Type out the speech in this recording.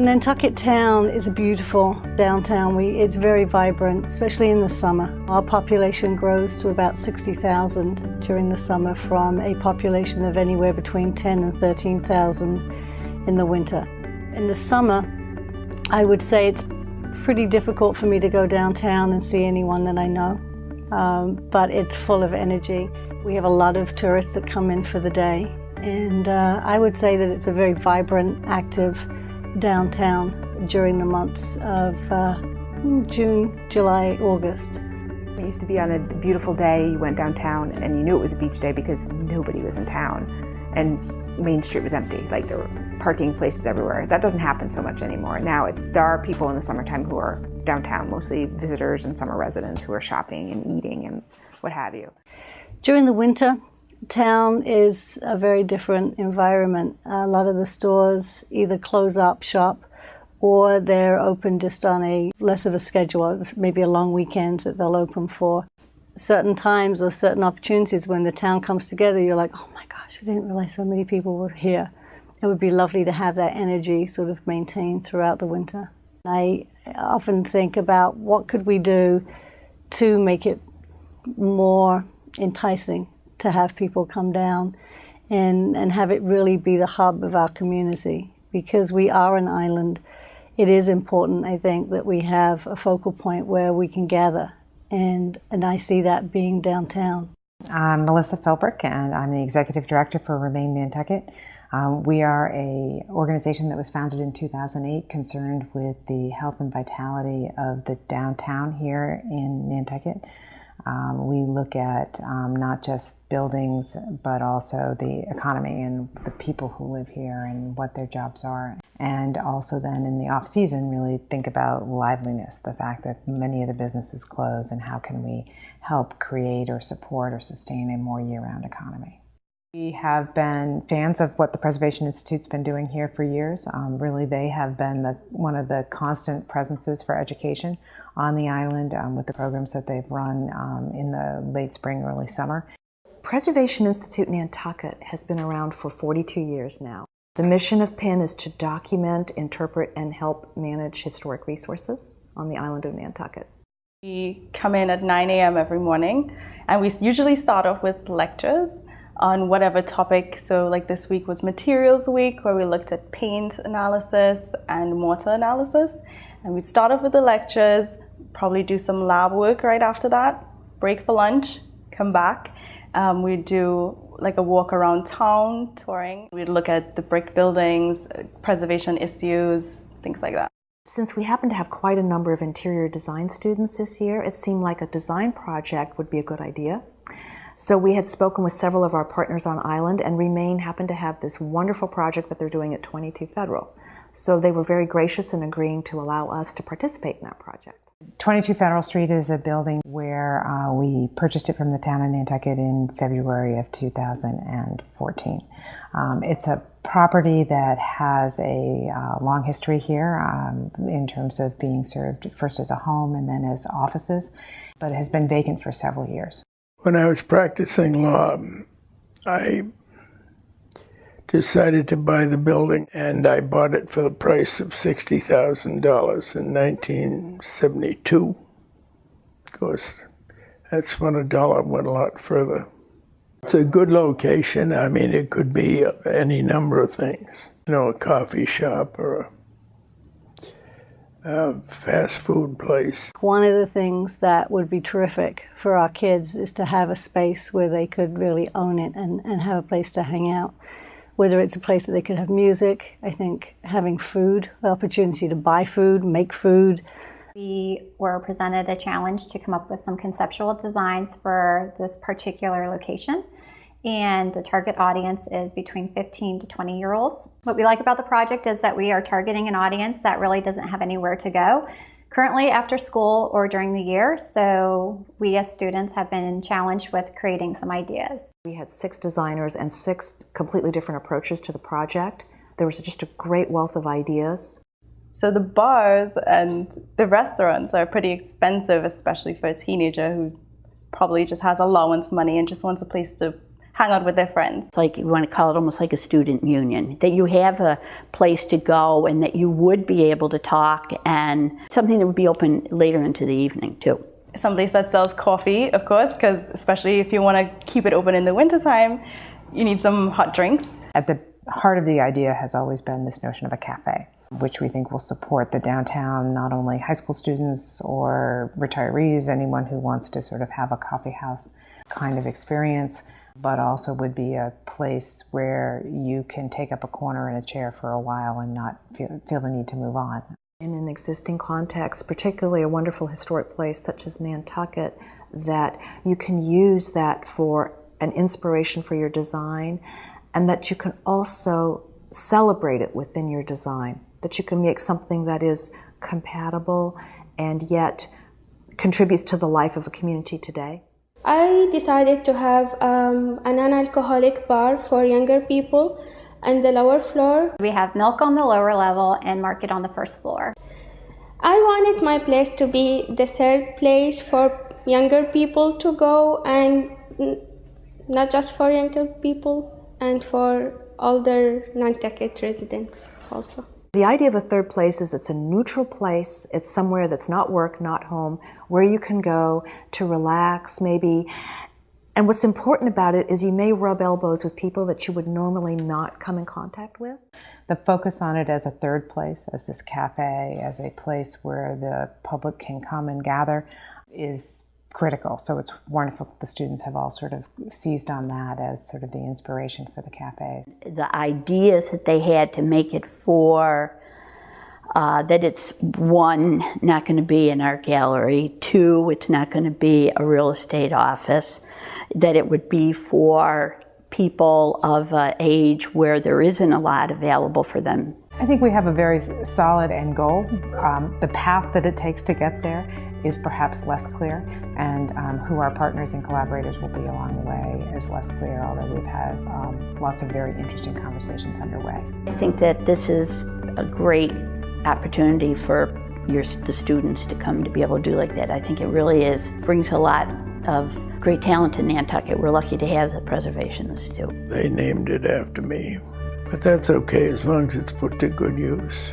Nantucket town is a beautiful downtown. It's very vibrant, especially in the summer. Our population grows to about 60,000 during the summer from a population of anywhere between 10 and 13,000 in the winter. In the summer, I would say it's pretty difficult for me to go downtown and see anyone that I know, but it's full of energy. We have a lot of tourists that come in for the day, and I would say that it's a very vibrant, active downtown during the months of June, July, August. It used to be on a beautiful day, you went downtown and you knew it was a beach day because nobody was in town and Main Street was empty, like there were parking places everywhere. That doesn't happen so much anymore. Now there are people in the summertime who are downtown, mostly visitors and summer residents who are shopping and eating and what have you. During the winter, town is a very different environment. A lot of the stores either close up shop or they're open just on a less of a schedule, maybe a long weekend that they'll open for. Certain times or certain opportunities when the town comes together, you're like, oh my gosh, I didn't realize so many people were here. It would be lovely to have that energy sort of maintained throughout the winter. I often think about what could we do to make it more enticing to have people come down and have it really be the hub of our community. Because we are an island, it is important, I think, that we have a focal point where we can gather, and I see that being downtown. I'm Melissa Philbrick, and I'm the Executive Director for Remain Nantucket. We are an organization that was founded in 2008 concerned with the health and vitality of the downtown here in Nantucket. We look at not just buildings, but also the economy and the people who live here and what their jobs are. And also then in the off-season, really think about liveliness, the fact that many of the businesses close, and how can we help create or support or sustain a more year-round economy. We have been fans of what the Preservation Institute's been doing here for years. Really, they have been one of the constant presences for education on the island with the programs that they've run in the late spring, early summer. Preservation Institute Nantucket has been around for 42 years now. The mission of PIN is to document, interpret, and help manage historic resources on the island of Nantucket. We come in at 9 a.m. every morning, and we usually start off with lectures on whatever topic. So like this week was Materials Week, where we looked at paint analysis and mortar analysis. And we'd start off with the lectures, probably do some lab work right after that, break for lunch, come back. We'd do like a walk around town, touring. We'd look at the brick buildings, preservation issues, things like that. Since we happen to have quite a number of interior design students this year, it seemed like a design project would be a good idea. So we had spoken with several of our partners on island, and Remain happened to have this wonderful project that they're doing at 22 Federal. So they were very gracious in agreeing to allow us to participate in that project. 22 Federal Street is a building where we purchased it from the town of Nantucket in February of 2014. It's a property that has a long history here in terms of being served first as a home and then as offices, but it has been vacant for several years. When I was practicing law, I decided to buy the building, and I bought it for the price of $60,000 in 1972. Of course, that's when a dollar went a lot further. It's a good location. I mean, it could be any number of things. You know, a coffee shop or a fast food place. One of the things that would be terrific for our kids is to have a space where they could really own it and have a place to hang out. Whether it's a place that they could have music, I think having food, the opportunity to buy food, make food. We were presented a challenge to come up with some conceptual designs for this particular location. And the target audience is between 15 to 20-year-olds. What we like about the project is that we are targeting an audience that really doesn't have anywhere to go currently after school or during the year. So we as students have been challenged with creating some ideas. We had 6 designers and 6 completely different approaches to the project. There was just a great wealth of ideas. So the bars and the restaurants are pretty expensive, especially for a teenager who probably just has allowance money and just wants a place to hang out with their friends. It's like, you want to call it almost like a student union, that you have a place to go and that you would be able to talk, and something that would be open later into the evening too. Someplace that sells coffee, of course, because especially if you want to keep it open in the wintertime, you need some hot drinks. At the heart of the idea has always been this notion of a cafe, which we think will support the downtown, not only high school students or retirees, anyone who wants to sort of have a coffee house kind of experience, but also would be a place where you can take up a corner in a chair for a while and not feel the need to move on. In an existing context, particularly a wonderful historic place such as Nantucket, that you can use that for an inspiration for your design, and that you can also celebrate it within your design, that you can make something that is compatible and yet contributes to the life of a community today. I decided to have a non-alcoholic bar for younger people on the lower floor. We have milk on the lower level and market on the first floor. I wanted my place to be the third place for younger people to go, and not just for younger people, and for older Nantucket residents also. The idea of a third place is it's a neutral place. It's somewhere that's not work, not home, where you can go to relax maybe. And what's important about it is you may rub elbows with people that you would normally not come in contact with. The focus on it as a third place, as this cafe, as a place where the public can come and gather, is critical. So it's wonderful that the students have all sort of seized on that as sort of the inspiration for the cafe. The ideas that they had to make it for, that it's one, not going to be an art gallery, two, it's not going to be a real estate office, that it would be for people of age where there isn't a lot available for them. I think we have a very solid end goal. The path that it takes to get there is perhaps less clear, and who our partners and collaborators will be along the way is less clear, although we've had lots of very interesting conversations underway. I think that this is a great opportunity for the students to come to be able to do like that. I think it really brings a lot of great talent to Nantucket. We're lucky to have the preservationists too. They named it after me, but that's okay as long as it's put to good use.